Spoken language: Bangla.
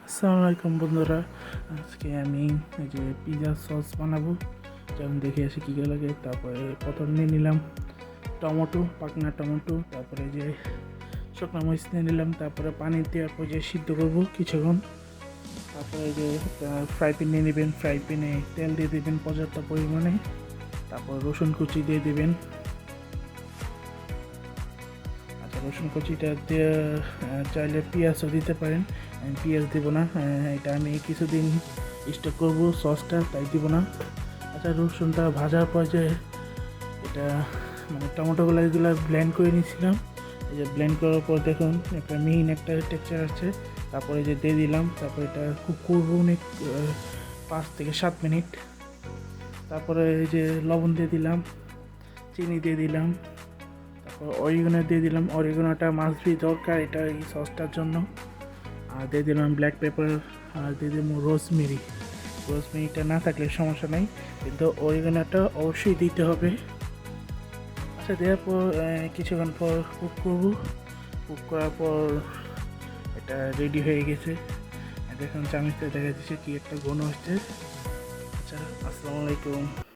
আসসালামু আলাইকুম বন্ধুরা। আজকে আমি এই যে পিৎজা সস বানাবো, যেমন দেখে আসি কী কী লাগে। তারপরে প্রথম নিয়ে নিলাম টমেটো, পাকনা টমেটো, তারপরে যে শুকনো মরিচ নিয়ে নিলাম, তারপরে পানি দেওয়ার পর যে সিদ্ধ করবো কিছুক্ষণ। তারপরে যে ফ্রাই প্যান নিয়ে নেবেন, ফ্রাই প্যানে তেল দিয়ে দেবেন পর্যাপ্ত পরিমাণে, তারপর রসুন কুচি দিয়ে দেবেন। আচ্ছা, রসুন কুচিটা দিয়ে চাইলে পেঁয়াজও দিতে পারেন, আমি পেঁয়াজ দেবো না, এটা আমি কিছুদিন স্টক করবো সসটা, তাই দিব না। আচ্ছা, রসুনটা ভাজার পর যে এটা মানে টমেটোগুলো এগুলো ব্লেন্ড করে নিয়েছিলাম, এই যে ব্লেন্ড করার পর দেখুন একটা মিহিন একটা টেক্সচার আছে। তারপরে যে দিয়ে দিলাম, তারপরে এটা কুক করবো অনেক 5 থেকে 7 মিনিট। তারপরে এই যে লবণ দিয়ে দিলাম, চিনি দিয়ে দিলাম, তারপর অরিগানো দিয়ে দিলাম। অরিগানোটা মাস্ট বি দরকার এটা এই সসটার জন্য। আর দিয়ে দিলাম ব্ল্যাক পেপার, আর দিয়ে দিলাম রোজমেরি। রোজমেরিটা না থাকলে সমস্যা নেই, কিন্তু অরিগানোটা অবশ্যই দিতে হবে। আচ্ছা, দেওয়ার পর কিছুক্ষণ পর কুক করবো। কুক করার পর এটা রেডি হয়ে গেছে। দেখুন চামিচটা দেখা যাচ্ছে কি একটা ঘন হচ্ছে। আচ্ছা, আসসালামু আলাইকুম।